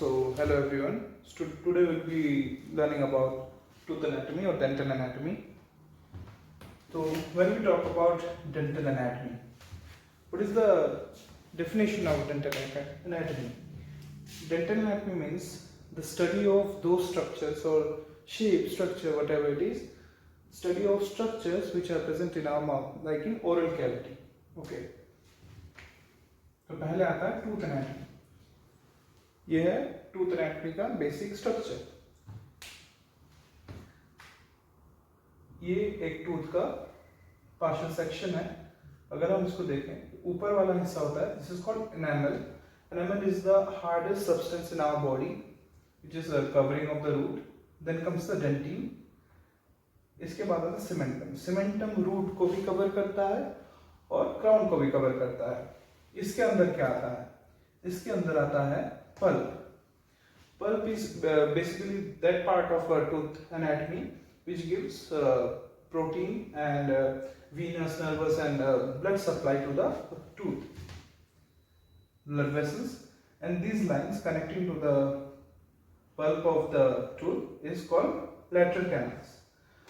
Hello everyone. Today we'll be learning about tooth anatomy or dental anatomy. So when we talk about dental anatomy, what is the definition of dental anatomy? Dental anatomy means the study of those structures or shape, structure, whatever it is, study of structures which are present in our mouth, like in oral cavity. Okay. तो पहले आता है tooth anatomy. यह है tooth anatomy का basic structure. ये एक tooth का पार्शियल सेक्शन है. अगर हम इसको देखें, ऊपर वाला हिस्सा होता है, this is called enamel. Enamel is the hardest substance in our body which is covering of the root. Then comes the dentin. इसके बाद आता है सीमेंटम. सीमेंटम रूट को भी कवर करता है और क्राउन को भी कवर करता है. इसके अंदर क्या आता है? इसके अंदर आता है pulp. Pulp is basically that part of our tooth anatomy which gives protein and venous, nervous and blood supply to the tooth, blood vessels, and these lines connecting to the pulp of the tooth is called lateral canals.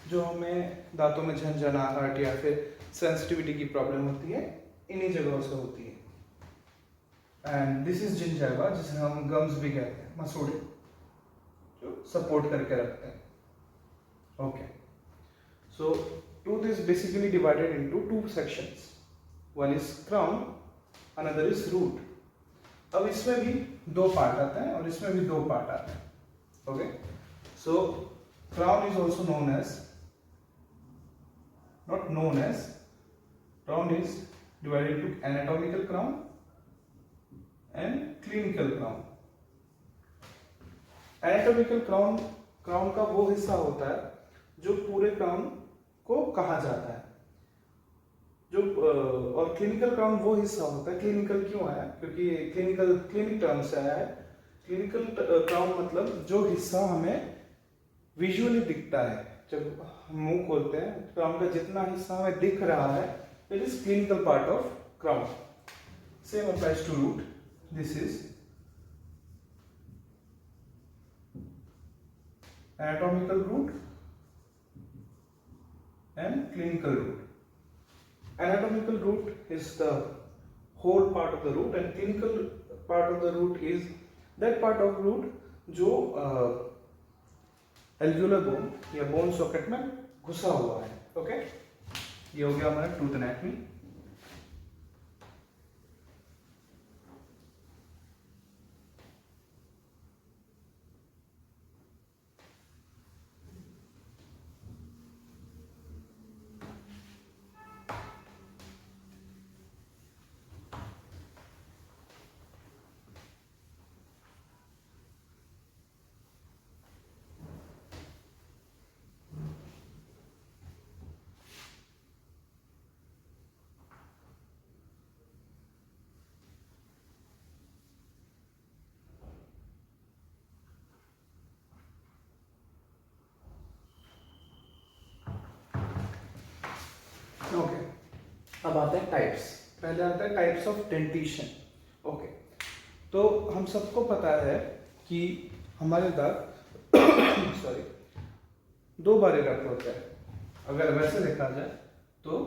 जो हमें दांतों में झंझनाहट या फिर sensitivity की problem होती है, इन्हीं जगहों से होती है. एंड दिस इज जिंजाइवा, जिसे हम गम्स भी कहते हैं, मसूड़े जो सपोर्ट करके रखते हैं. Okay, so tooth is basically divided into two sections. One is crown, another is root. अब इसमें भी दो पार्ट आते हैं और इसमें भी दो पार्ट आते हैं. Okay, so crown is also known as, not known as, crown is divided into anatomical crown and clinical crown. Anatomical crown का वो हिस्सा होता है जो पूरे क्राउन को कहा जाता है. और क्लिनिकल क्राउन वो हिस्सा होता है. क्लिनिकल क्यों आया? क्योंकि क्लिनिक टर्म से आया है. क्लिनिकल क्राउन मतलब जो हिस्सा हमें विजुअली दिखता है. जब हम मुंह खोलते हैं, क्राउन का जितना हिस्सा हमें दिख रहा है, it is clinical part of crown. Same applies to root. This is anatomical root and clinical root. Anatomical root is the whole part of the root and clinical part of the root is that part of root जो alveolar bone या bone socket में घुसा हुआ है. Okay, ये हो गया हमारा टूथ एनाटमी. ओके, अब आते हैं टाइप्स. पहले आता है टाइप्स ऑफ डेंटिशन. ओके, तो हम सबको पता है कि हमारे दांत सॉरी दो बार इरप्ट होते हैं. अगर वैसे देखा जाए तो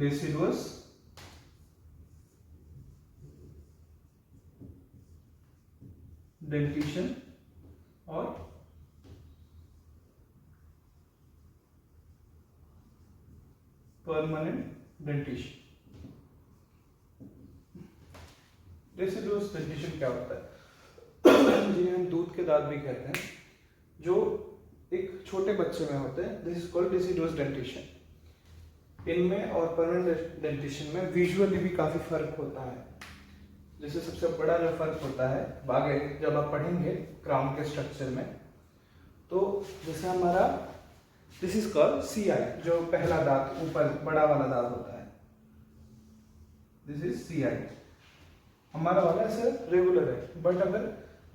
डेसिडुअस डेंटिशन और परमानेंट डेंटिशन. डेसिडुअस डेंटिशन क्या होता है? जिन्हें हम दूध के दांत भी कहते हैं, जो एक छोटे बच्चे में होते हैं. This is called deciduous dentition. इनमें और परमानेंट डेंटिशन में विजुअली भी काफी फर्क होता है. जैसे सबसे बड़ा जो फर्क होता है, आगे जब आप पढ़ेंगे क्राउन के स्ट्रक्चर में, तो जैसे हमारा दिस इज कॉल्ड CI, जो पहला दांत ऊपर बड़ा वाला दांत होता है. This is CI. हमारा वाला ऐसे रेगुलर है. बट अगर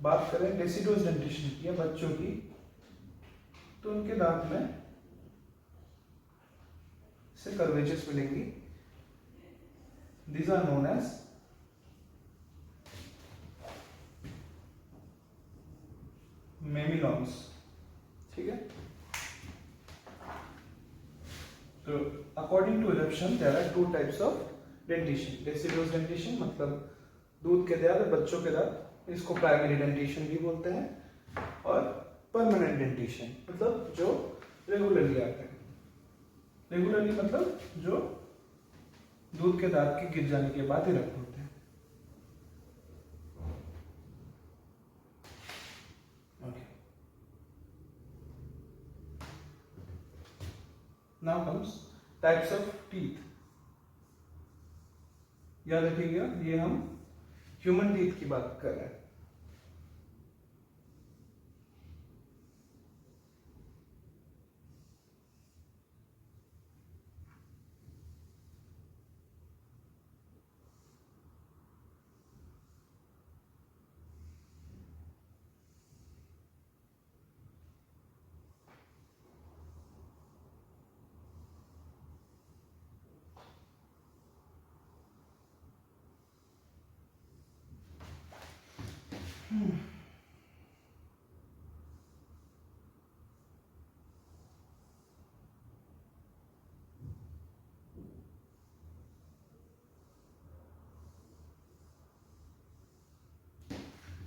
बात करें डेसिडुअस डेंटिशन की या बच्चों की, तो उनके दांत में से कर्वेचर्स मिलेंगी. these are known as मेमिनॉन्स, ठीक है। तो according to eruption there are two types of dentition. Deciduous dentition मतलब दूध के दांत, बच्चों के दांत, इसको प्राइमरी डेंटिशन भी बोलते हैं। और परमानेंट डेंटिशन मतलब जो रेगुलरली आते हैं। रेगुलरली मतलब जो दूध के दांत के गिर जाने के बाद इरप्ट होते हैं। Now comes types of teeth। याद रखिएगा ये हम ह्यूमन टीथ की बात कर रहे हैं।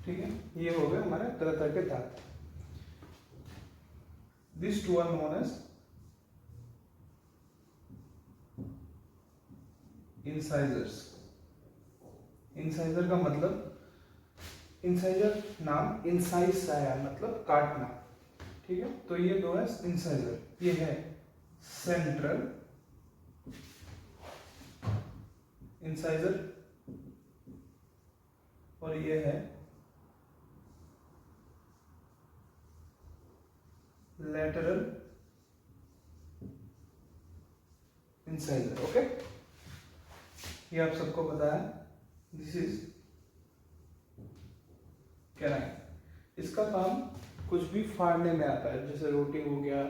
ठीक है, ये हो गए हमारे तरह तरह के दांत। This two are known as incisors. Incisor का मतलब, इंसाइजर नाम इंसाइज से आया मतलब काटना, ठीक है। तो ये दो है इंसाइजर। ये है सेंट्रल इंसाइजर और ये है लैटरल इंसाइजर। ओके, ये आप सबको पता है। This is canine. इसका काम कुछ भी फाड़ने में आता है, जैसे रोटी हो गया,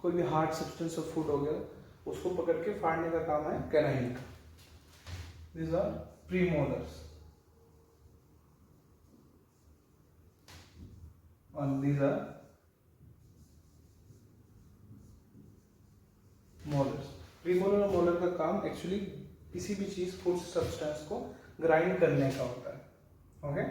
कोई भी हार्ड सब्सटेंस ऑफ फूड हो गया, उसको पकड़ के फाड़ने का काम है कैनाइन का। These are premolars and these are molars। Premolar और मोलर का काम एक्चुअली किसी भी चीज, फूड सब्सटेंस को ग्राइंड करने का होता है। ओके,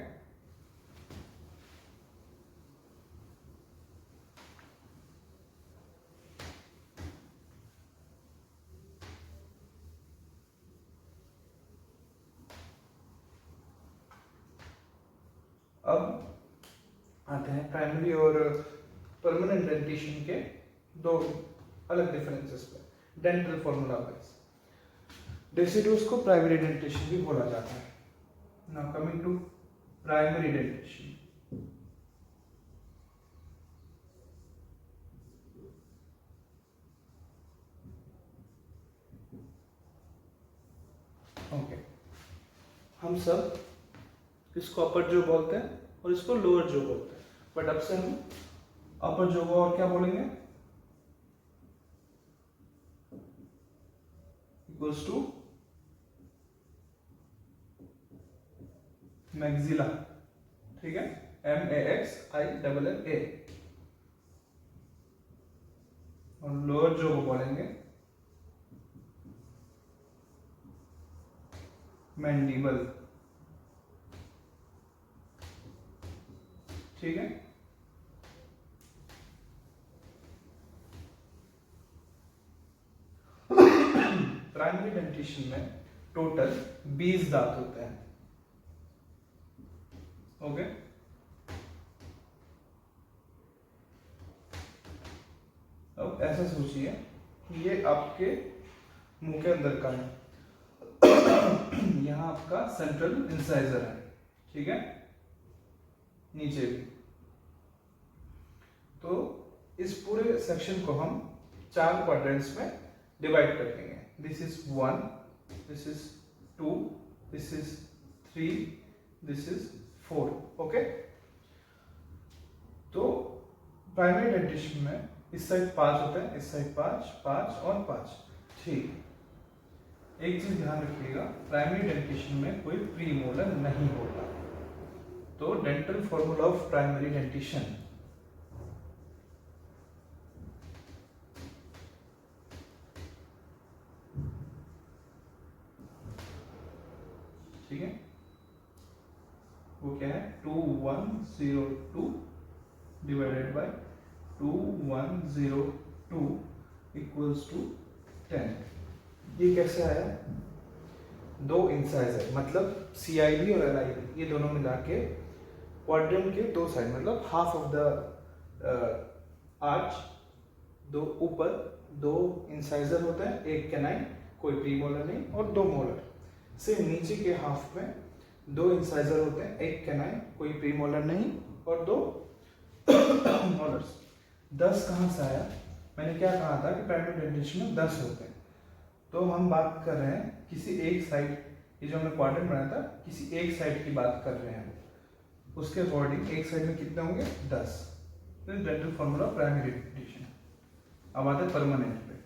अब आते हैं प्राइमरी और परमानेंट डेंटिशन के दो अलग डिफरेंसेस पे। डेंटल फॉर्मूला वाइज डेसिडुअस को प्राइमरी डेंटिशन भी बोला जाता है। Now coming to primary dentition. Okay, हम सब इसको अपर जो बोलते हैं और इसको लोअर जो बोलते हैं, बट अब से हम अपर जो को और क्या बोलेंगे, इक्वल्स टू मैक्सिला, ठीक है, MAXILLA। और लोअर जो को बोलेंगे मैंडिबल, ठीक है। प्राइमरी डेंटिशन में टोटल 20 दांत होते हैं। ओके, अब ऐसा सोचिए ये आपके मुंह के अंदर का है, यहाँ आपका सेंट्रल इंसाइजर है, ठीक है, नीचे भी। तो इस पूरे सेक्शन को हम 4 क्वाड्रेंट्स में डिवाइड कर देंगे। This is 1, this is 2, this is 3, this is 4। Okay, तो प्राइमरी डेंटिशन में इस साइड 5 होते हैं, इस साइड 5, 5 और 5, ठीक। एक चीज ध्यान रखिएगा, प्राइमरी डेंटिशन में कोई प्रीमोलर नहीं होता। तो dental formula of primary dentition, ठीक है, वो क्या है, 2102 डिवाइडेड बाय 2102 इक्वल्स टू 10। ये कैसे आया, दो इंसाइजर मतलब CIB और LIB, ये दोनों मिला के क्वाड्रेंट के दो साइड मतलब हाफ ऑफ द आर्च, दो ऊपर दो इंसाइजर होते हैं, एक कैनाइन कोई प्रीमोलर नहीं और दो मोलर, से नीचे के हाफ में दो इंसाइजर होते हैं, एक कैनाइन कोई प्रीमोलर नहीं और दो मोलर्स। 10 कहाँ से आया, मैंने क्या कहा था कि प्राइमरी डेंटिशन में 10 होते हैं, तो हम बात कर रहे हैं किसी एक साइड, ये जो हमने क्वाड्रेंट बनाया था किसी एक साइड की बात कर रहे हैं, उसके अकॉर्डिंग एक साइड में कितने होंगे, 10। Dental formula primary dentition. अब आते हैं परमानेंट पे।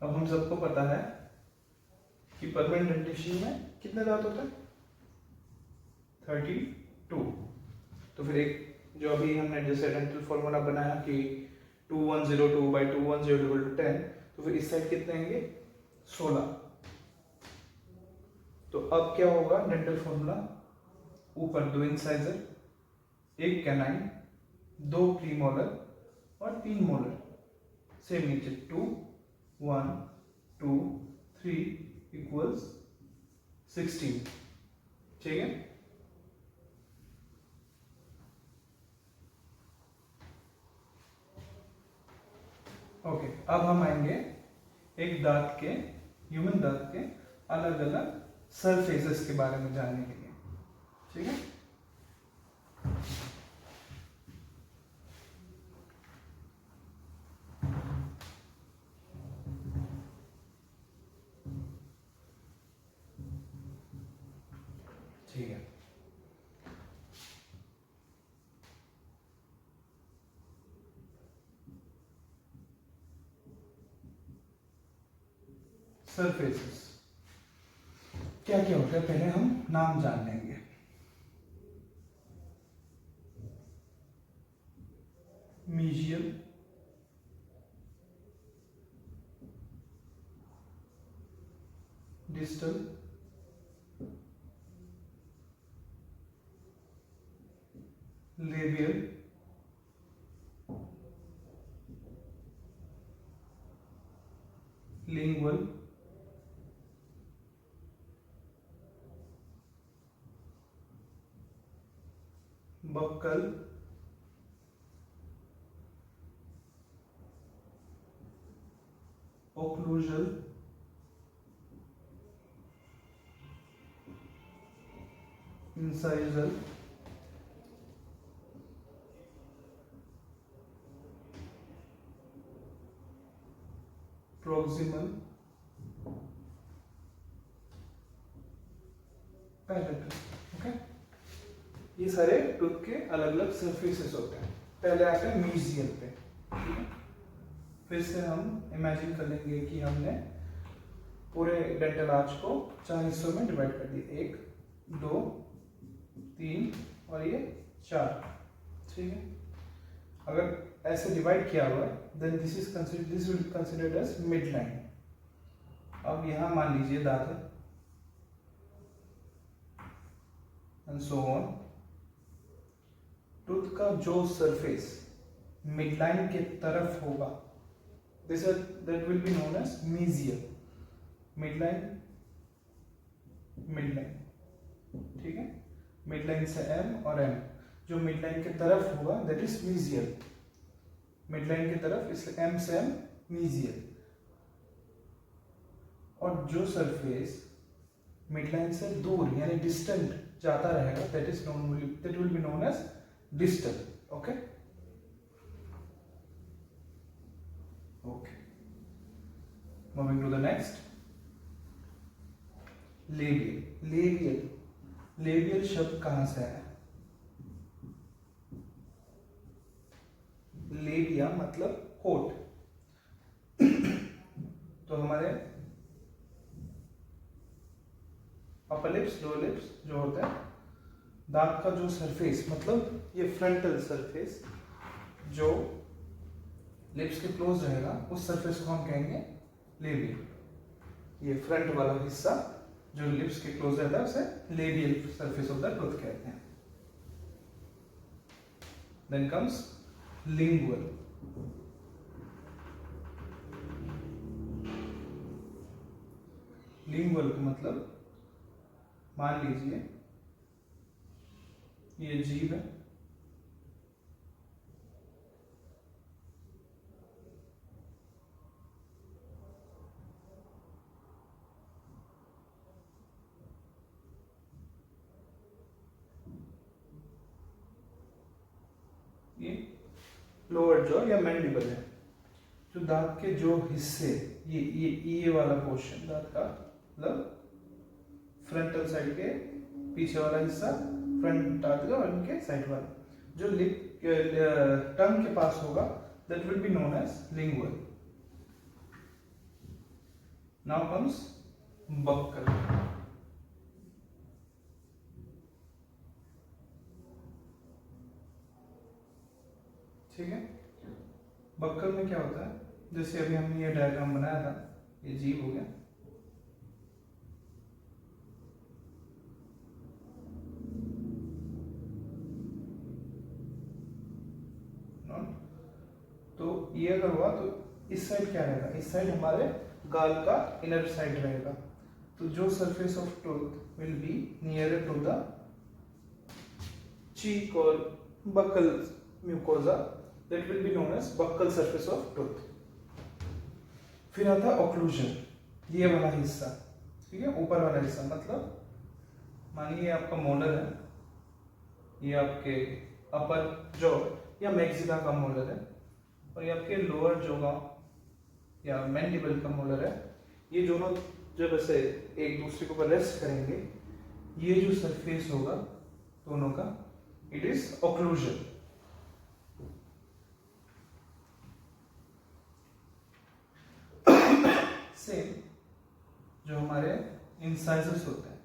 अब हम सबको पता है कि परमानेंट डेंटिशन में कितने दांत होते हैं, 32। तो फिर एक जो अभी हमने जैसे डेंटल फॉर्मूला बनाया कि 2102 बाई 2102 10, तो फिर इस साइड कितने आएंगे, 16। तो अब क्या होगा डेंटल फॉर्मूला, ऊपर दो इंसाइजर, एक कैनाइन, दो प्रीमोलर और 3 मोलर, सेम नीचे 2 1 2 3 इक्वल्स 16, ठीक है। ओके, अब हम आएंगे एक दांत के, ह्यूमन दांत के अलग अलग सरफेसेस के बारे में जानने के लिए, ठीक है। ठीक है, सरफेसेस क्या क्या होता है, पहले हम नाम जान लेंगे। Mesial, distal, labial, lingual, buccal, occlusal, incisal, proximal, palatal. Okay, ये सारे टूथ के अलग अलग सरफेसेस होते हैं। पहले आते हैं मीजियल पे, ठीक है। फिर से हम इमेजिन कर लेंगे कि हमने पूरे डेंटल आर्च को 4 हिस्सों में डिवाइड कर दिया, 1 2 3 और ये 4, ठीक है। अगर ऐसे डिवाइड किया हुआ है then this will considered as mid line. अब यहाँ मान लीजिए दांत है एंड सो ऑन। टूथ का जो सरफेस मिड लाइन के तरफ होगा that will be known as mesial. Mid line, ठीक है। मिड लाइन से M और M, जो मिड लाइन के तरफ होगा that is mesial. Mid line की तरफ, इसलिए M से M मीजियल। और जो सरफेस मिड लाइन से दूर यानी डिस्टेंट जाता रहेगा that will be known as distal. Okay okay, moving to the next, labial. Labial शब्द कहां से आया? लेबिया मतलब होठ। तो हमारे अपर लिप्स, लोअर लिप्स जो होता है, दांत का जो सरफेस, मतलब ये फ्रंटल सरफेस जो लिप्स के क्लोज रहेगा, उस सरफेस को हम कहेंगे लेबियल। ये फ्रंट वाला हिस्सा जो लिप्स के क्लोज रहता है उसे labial surface of the tooth कहते हैं। Then comes lingual. लिंगुअल का मतलब, मान लीजिए ये जीभ है, ये लोअर जॉ या मैंडिबल है। जो दांत के जो हिस्से, ये वाला पोर्शन दांत का, मतलब फ्रंटल साइड के पीछे वाला हिस्सा, फ्रंट दांत का, और इनके साइड वाला जो लिप टंग के पास होगा, that will be known as lingual. Now comes buccal. ठीक है, बक्कल में क्या होता है? जैसे अभी हमने ये डायग्राम बनाया था, ये जीभ हो गया, तो ये अगर हुआ तो इस साइड क्या रहेगा? इस साइड हमारे गाल का इनर साइड रहेगा। तो जो surface of tooth will be near to the cheek or buccal mucosa, that will be known as buccal surface of tooth. फिर आता है occlusion, ये वाला हिस्सा, ठीक है, ऊपर वाला हिस्सा, मतलब मानिए ये आपका मोलर है, ये आपके अपर जॉ या मैक्सिला का मोलर है, और ये आपके लोअर जॉ या मैंडिबल का मोलर है। ये दोनों जब ऐसे एक दूसरे के ऊपर रेस्ट करेंगे, ये जो सरफेस होगा दोनों का, इट इज occlusion. सेम जो हमारे इंसाइजर्स होते हैं,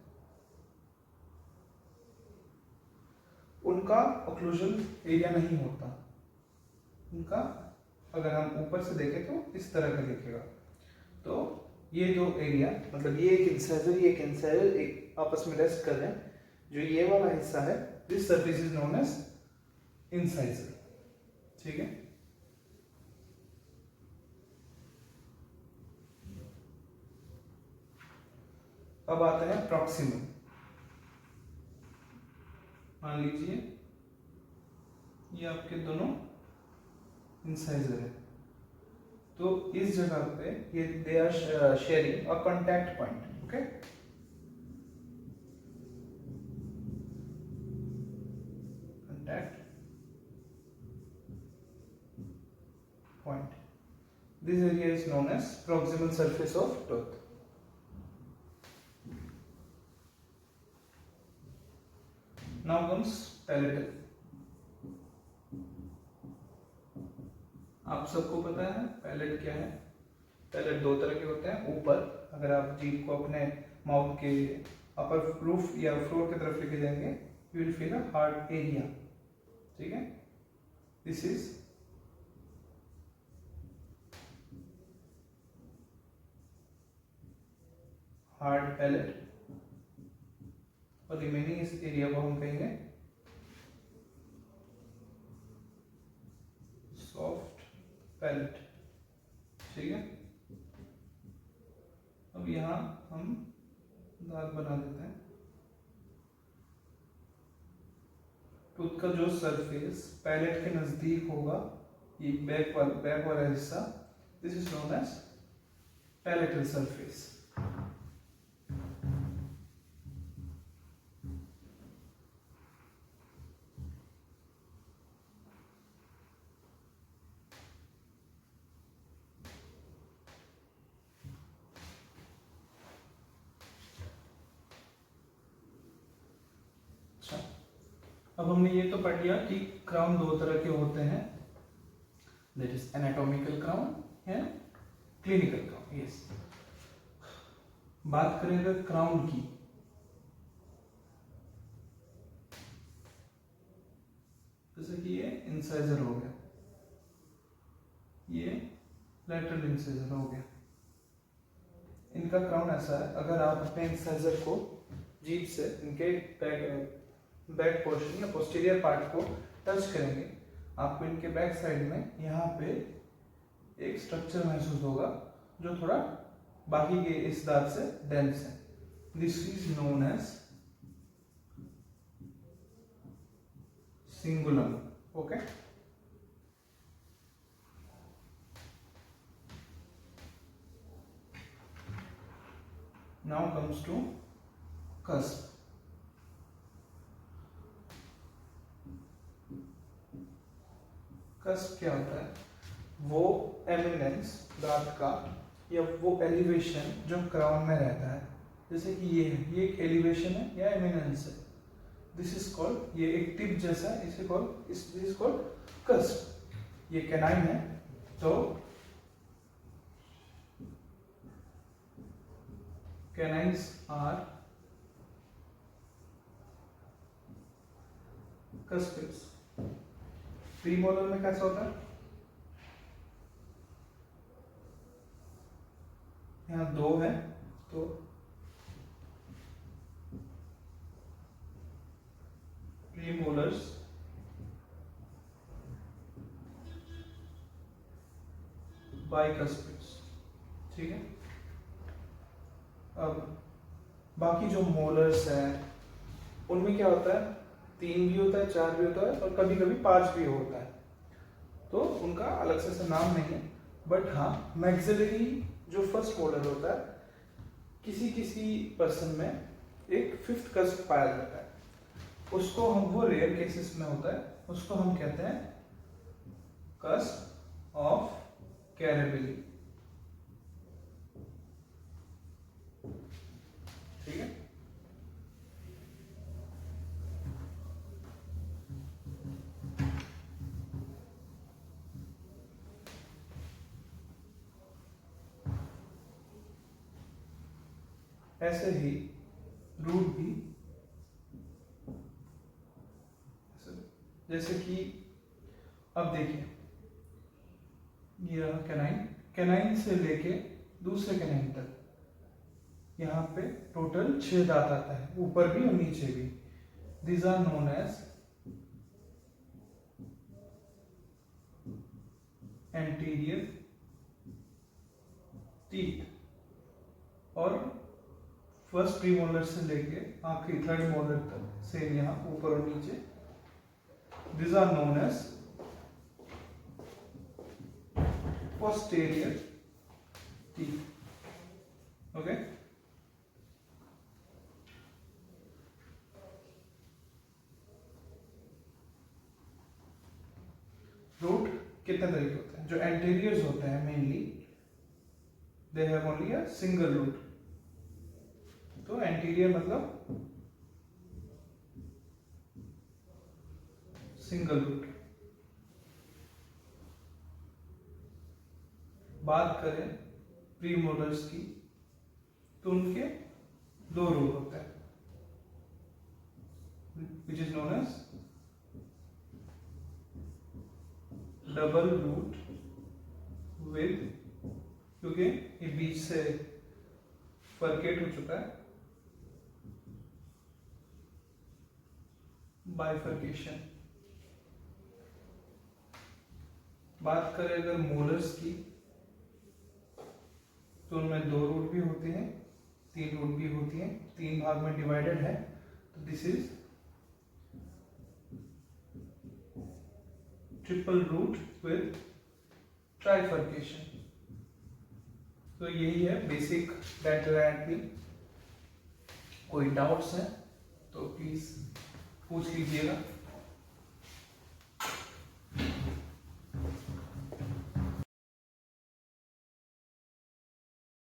उनका occlusion एरिया नहीं होता। उनका अगर हम ऊपर से देखें तो इस तरह का दिखेगा। तो ये दो एरिया, मतलब ये एक इंसाइजर, ये एक इंसाइजर, एक आपस में रेस्ट कर रहे हैं। जो ये वाला हिस्सा है, this surface is known as incisor. ठीक है, अब आते हैं प्रॉक्सिमल। मान लीजिए ये आपके दोनों इंसाइजर है, तो इस जगह पे ये they are sharing a contact point. Okay, contact point. This area is known as proximal surface of tooth. Now comes palatal. आप सबको पता है पैलेट क्या है? पैलेट दो तरह के होते हैं। ऊपर अगर आप जीभ को अपने माउथ के अपर रूफ या फ्लोर की तरफ लेके जाएंगे, you will feel a hard area. ठीक है, दिस इज हार्ड पैलेट, और रिमेनिंग इस एरिया को हम कहेंगे सॉफ्ट पैलेट। ठीक है, अब यहां हम दांत बना देते हैं। टूथ का जो सरफेस पैलेट के नजदीक होगा, ये बैक वाला हिस्सा, this is known as palatal surface. अब हमने ये तो पढ़ लिया कि क्राउन दो तरह के होते हैं, that is anatomical crown and clinical crown. Yes, बात करें अगर क्राउन की, जैसे कि ये इंसाइजर हो गया, ये लैटरल इंसाइजर हो गया। इनका क्राउन ऐसा है, अगर आप अपने इंसाइजर को जीभ से इनके बैक पोर्शन या पोस्टीरियर पार्ट को टच करेंगे, आपको इनके बैक साइड में यहाँ पे एक स्ट्रक्चर महसूस होगा जो थोड़ा बाकी के इस दांत से डेंस है। This is known as cingulum. Okay, now comes to cusp। Cusp क्या होता है? वो एमिनेंस दांत का या वो एलिवेशन जो क्राउन में रहता है, जैसे कि ये एक एलिवेशन है या एमिनेंस है। दिस इज कॉल्ड, ये एक टिप जैसा है, इसे called, this is called cusp. ये कैनाइन है, तो कैनाइन्स आर कस्पिड्स। प्रीमोलर में कैसा होता है? यहाँ दो है, तो प्रीमोलर्स बाइकस्पिड्स। ठीक है, अब बाकी जो मोलर्स हैं उनमें क्या होता है? 3 भी होता है, 4 भी होता है और कभी कभी 5 भी होता है, तो उनका अलग से नाम नहीं है। बट हाँ, मैक्सिलरी जो फर्स्ट मोलर होता है, किसी किसी पर्सन में एक 5th कस्प पाया जाता है, उसको हम, वो रेयर केसेस में होता है, उसको हम कहते हैं कस्प ऑफ कैरेबिली। ठीक है, ऐसे ही रूट भी, जैसे कि अब देखिए, ये कैनाइन, कैनाइन से लेके दूसरे कैनाइन तक यहाँ पे टोटल 6 दांत आता है, ऊपर भी और नीचे भी। These are known as anterior teeth. और फर्स्ट प्रीमोलर से लेके आखिरी 3rd मोलर तक, सेम यहाँ ऊपर और नीचे, these are known as posterior teeth। Okay, root कितने तरीके होते हैं? जो एंटीरियर्स होते हैं mainly, they have only a single root. तो एंटीरियर मतलब सिंगल रूट। बात करें प्रीमोलर्स की, तो उनके 2 रूट होते हैं, which is known as double root with, क्योंकि ये बीच से फर्केट हो चुका है, बाइफर्केशन। बात करें अगर मोलर्स की, तो उनमें 2 रूट भी होते हैं, 3 रूट भी होती हैं, 3 भाग में डिवाइडेड है। तो this is triple root with trifurcation. तो यही है बेसिक डेंटल एनाटॉमी। कोई डाउट्स हैं तो प्लीज पूछ लीजिएगा।